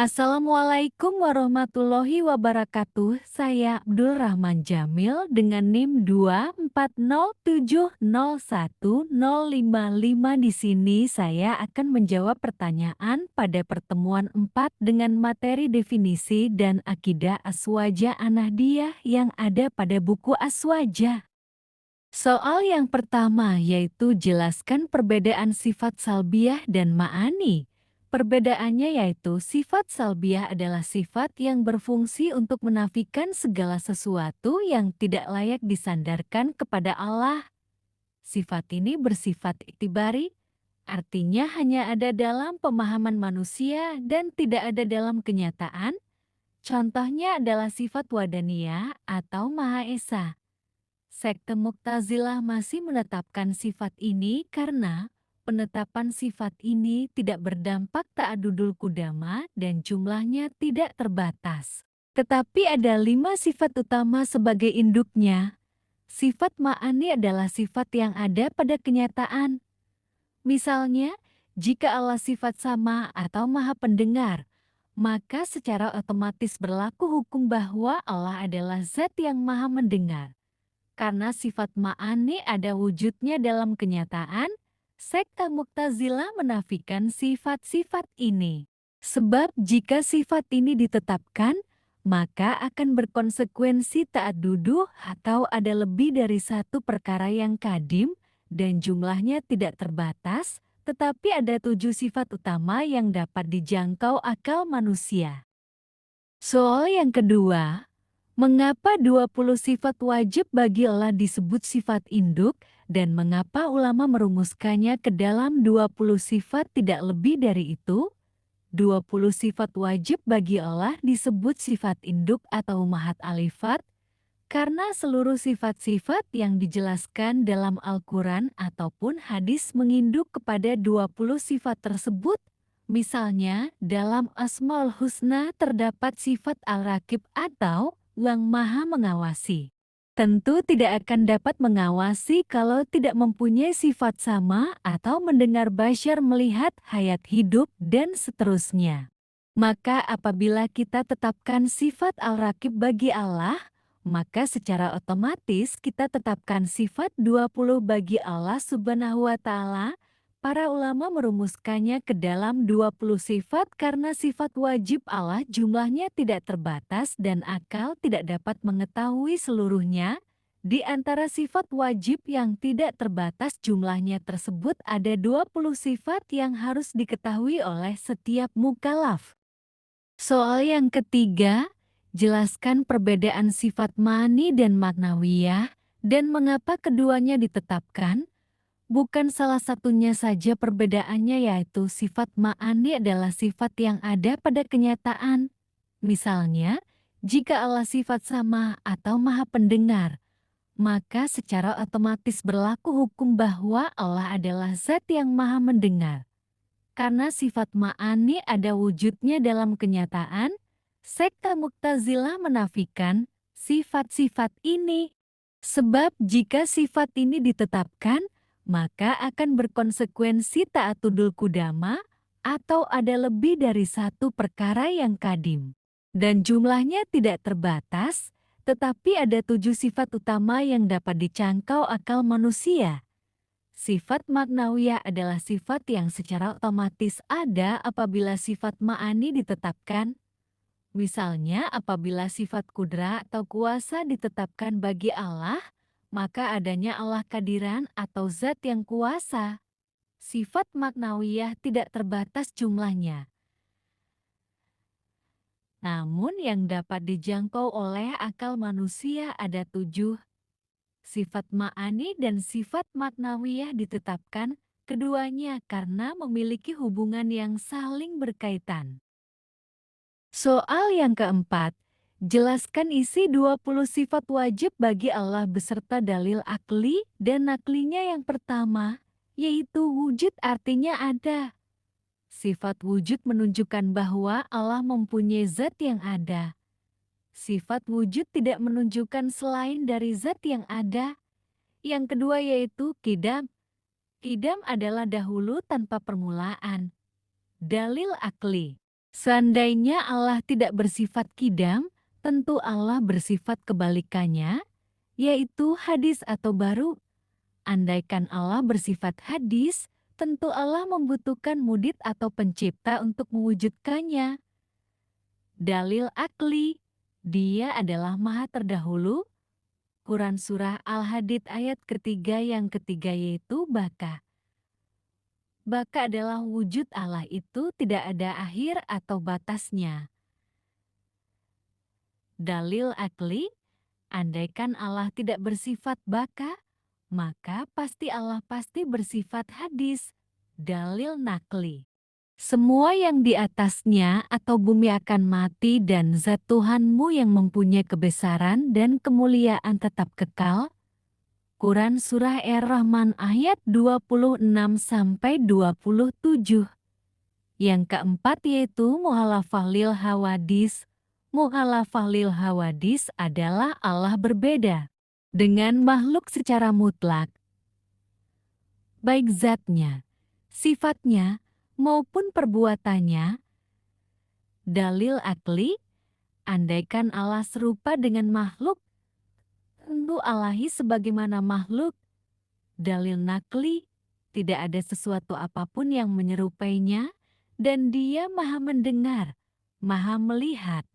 Assalamualaikum warahmatullahi wabarakatuh. Saya Abdul Rahman Jamil dengan NIM 240701055. Di sini saya akan menjawab pertanyaan pada pertemuan 4 dengan materi definisi dan akidah Aswaja An-Nahdiyah yang ada pada buku Aswaja. Soal yang pertama yaitu jelaskan perbedaan sifat salbiyah dan ma'ani. Perbedaannya yaitu sifat salbiyah adalah sifat yang berfungsi untuk menafikan segala sesuatu yang tidak layak disandarkan kepada Allah. Sifat ini bersifat iktibari, artinya hanya ada dalam pemahaman manusia dan tidak ada dalam kenyataan. Contohnya adalah sifat wadaniyah atau Maha Esa. Sekte Mu'tazilah masih menetapkan sifat ini karena penetapan sifat ini tidak berdampak ta'adudul kudama dan jumlahnya tidak terbatas. Tetapi ada 5 sifat utama sebagai induknya. Sifat ma'ani adalah sifat yang ada pada kenyataan. Misalnya, jika Allah sifat sama atau maha pendengar, maka secara otomatis berlaku hukum bahwa Allah adalah zat yang maha mendengar. Karena sifat ma'ani ada wujudnya dalam kenyataan, sekte Mu'tazilah menafikan sifat-sifat ini. Sebab jika sifat ini ditetapkan, maka akan berkonsekuensi ta'aduduh atau ada lebih dari satu perkara yang kadim dan jumlahnya tidak terbatas, tetapi ada 7 sifat utama yang dapat dijangkau akal manusia. Soal yang kedua, mengapa 20 sifat wajib bagi Allah disebut sifat induk dan mengapa ulama merumuskannya ke dalam 20 sifat tidak lebih dari itu? 20 sifat wajib bagi Allah disebut sifat induk atau mahat alifat karena seluruh sifat-sifat yang dijelaskan dalam Al-Quran ataupun hadis menginduk kepada 20 sifat tersebut. Misalnya, dalam Asmaul Husna terdapat sifat Al-Raqib atau yang maha mengawasi. Tentu tidak akan dapat mengawasi kalau tidak mempunyai sifat sama atau mendengar basyar melihat hayat hidup dan seterusnya. Maka apabila kita tetapkan sifat Al-Raqib bagi Allah, maka secara otomatis kita tetapkan sifat 20 bagi Allah Subhanahu wa Ta'ala. Para ulama merumuskannya ke dalam 20 sifat karena sifat wajib Allah jumlahnya tidak terbatas dan akal tidak dapat mengetahui seluruhnya. Di antara sifat wajib yang tidak terbatas jumlahnya tersebut ada 20 sifat yang harus diketahui oleh setiap mukallaf. Soal yang ketiga, jelaskan perbedaan sifat ma'ani dan maknawiyah dan mengapa keduanya ditetapkan. Bukan salah satunya saja perbedaannya yaitu sifat ma'ani adalah sifat yang ada pada kenyataan. Misalnya, jika Allah sifat sama atau maha pendengar, maka secara otomatis berlaku hukum bahwa Allah adalah zat yang maha mendengar. Karena sifat ma'ani ada wujudnya dalam kenyataan, sekte Mu'tazilah menafikan sifat-sifat ini. Sebab jika sifat ini ditetapkan, maka akan berkonsekuensi ta'atudul kudama atau ada lebih dari satu perkara yang kadim. Dan jumlahnya tidak terbatas, tetapi ada 7 sifat utama yang dapat dicangkau akal manusia. Sifat maknawiyah adalah sifat yang secara otomatis ada apabila sifat ma'ani ditetapkan. Misalnya apabila sifat kudra atau kuasa ditetapkan bagi Allah, maka adanya Allah kadiran atau zat yang kuasa. Sifat maknawiyah tidak terbatas jumlahnya. Namun yang dapat dijangkau oleh akal manusia ada 7. Sifat ma'ani dan sifat maknawiyah ditetapkan keduanya karena memiliki hubungan yang saling berkaitan. Soal yang keempat, jelaskan isi 20 sifat wajib bagi Allah beserta dalil akli dan naklinya. Yang pertama, yaitu wujud artinya ada. Sifat wujud menunjukkan bahwa Allah mempunyai zat yang ada. Sifat wujud tidak menunjukkan selain dari zat yang ada. Yang kedua yaitu qidam. Qidam adalah dahulu tanpa permulaan. Dalil akli. Seandainya Allah tidak bersifat kidam, tentu Allah bersifat kebalikannya, yaitu hadis atau baru. Andaikan Allah bersifat hadis, tentu Allah membutuhkan mudit atau pencipta untuk mewujudkannya. Dalil akli, Dia adalah Maha terdahulu. Quran Surah Al-Hadid ayat ketiga yang ketiga yaitu Baka. Baka adalah wujud Allah itu tidak ada akhir atau batasnya. Dalil akli, andaikan Allah tidak bersifat baka, maka pasti Allah pasti bersifat hadis. Dalil nakli. Semua yang di atasnya atau bumi akan mati dan zat Tuhanmu yang mempunyai kebesaran dan kemuliaan tetap kekal. Quran Surah Ar-Rahman ayat 26-27. Yang keempat yaitu muhalafah lil hawadis. Muhalafah lil hawadis adalah Allah berbeda dengan makhluk secara mutlak. Baik zatnya, sifatnya, maupun perbuatannya. Dalil akli, andaikan Allah serupa dengan makhluk, tentu Allahi sebagaimana makhluk. Dalil nakli, tidak ada sesuatu apapun yang menyerupainya, dan Dia maha mendengar, maha melihat.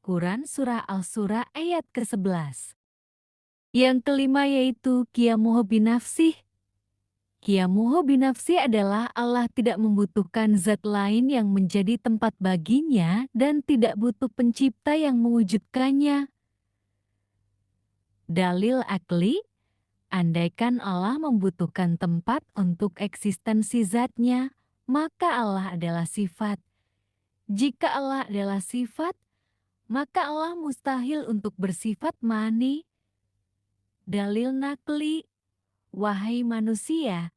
Quran Surah Al-Surah ayat ke-11. Yang kelima yaitu qiyamuhu binafsih. Qiyamuhu binafsih adalah Allah tidak membutuhkan zat lain yang menjadi tempat baginya dan tidak butuh pencipta yang mewujudkannya. Dalil akli, andaikan Allah membutuhkan tempat untuk eksistensi zatnya, maka Allah adalah sifat. Jika Allah adalah sifat, maka Allah mustahil untuk bersifat mani. Dalil nakli, wahai manusia,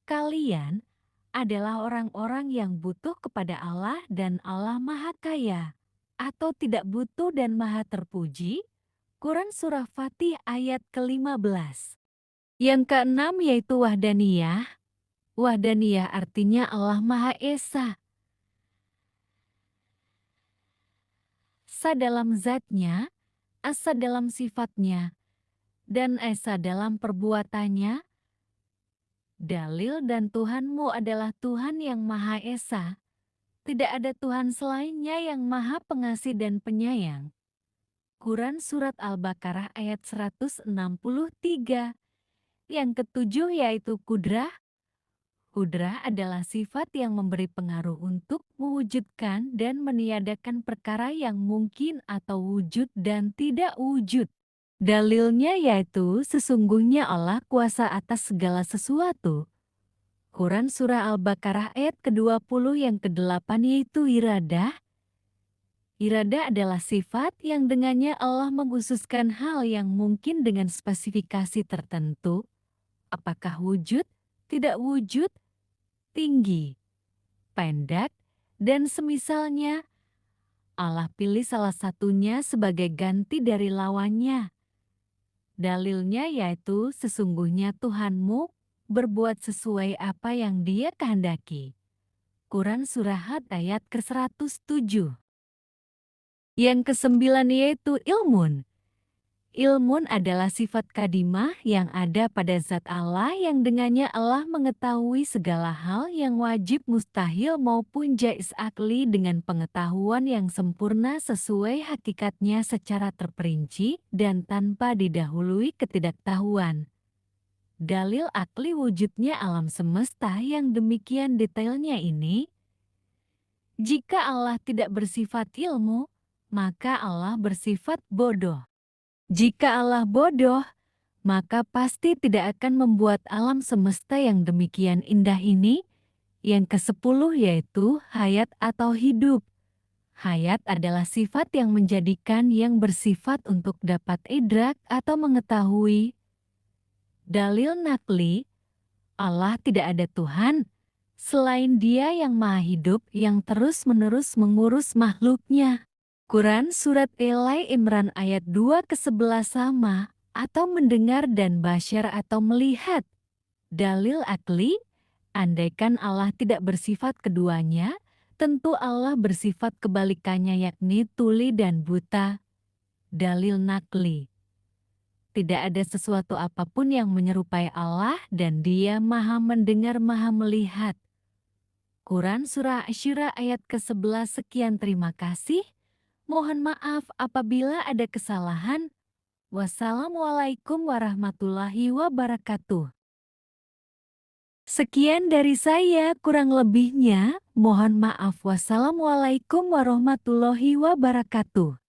kalian adalah orang-orang yang butuh kepada Allah dan Allah maha kaya, atau tidak butuh dan maha terpuji. Quran Surah Fatih ayat ke-15. Yang keenam yaitu wahdaniyah. Wahdaniyah artinya Allah Maha Esa. Sa dalam zatnya, asa dalam sifatnya, dan esa dalam perbuatannya. Dalil dan Tuhanmu adalah Tuhan yang Maha Esa. Tidak ada Tuhan selainnya yang Maha Pengasih dan Penyayang. Quran Surat Al-Baqarah ayat 163. Yang ketujuh yaitu kudrah. Kudrah adalah sifat yang memberi pengaruh untuk mewujudkan dan meniadakan perkara yang mungkin atau wujud dan tidak wujud. Dalilnya yaitu sesungguhnya Allah kuasa atas segala sesuatu. Quran Surah Al-Baqarah ayat ke-20 yang ke-8 yaitu iradah. Iradah adalah sifat yang dengannya Allah mengkhususkan hal yang mungkin dengan spesifikasi tertentu. Apakah wujud, tidak wujud, tinggi, pendek, dan semisalnya. Allah pilih salah satunya sebagai ganti dari lawannya. Dalilnya yaitu sesungguhnya Tuhanmu berbuat sesuai apa yang Dia kehendaki. Quran Surah Had ayat ke-107. Yang kesembilan yaitu ilmun. Ilmun adalah sifat kadimah yang ada pada zat Allah yang dengannya Allah mengetahui segala hal yang wajib, mustahil maupun jaiz akli dengan pengetahuan yang sempurna sesuai hakikatnya secara terperinci dan tanpa didahului ketidaktahuan. Dalil akli wujudnya alam semesta yang demikian detailnya ini. Jika Allah tidak bersifat ilmu, maka Allah bersifat bodoh. Jika Allah bodoh, maka pasti tidak akan membuat alam semesta yang demikian indah ini. Yang ke-10 yaitu hayat atau hidup. Hayat adalah sifat yang menjadikan yang bersifat untuk dapat idrak atau mengetahui. Dalil nakli, Allah tidak ada Tuhan selain Dia yang maha hidup yang terus-menerus mengurus makhluknya. Quran Surat Al Imran ayat 2 ke-11 sama, atau mendengar dan basyar atau melihat. Dalil akli, andaikan Allah tidak bersifat keduanya, Tentu Allah bersifat kebalikannya yakni tuli dan buta. Dalil nakli. Tidak ada sesuatu apapun yang menyerupai Allah dan Dia Maha Mendengar, Maha Melihat. Quran Surah Asy-Syura ayat ke-11 sekian, terima kasih. Mohon maaf apabila ada kesalahan. Wassalamualaikum warahmatullahi wabarakatuh. Sekian dari saya, kurang lebihnya mohon maaf. Wassalamualaikum warahmatullahi wabarakatuh.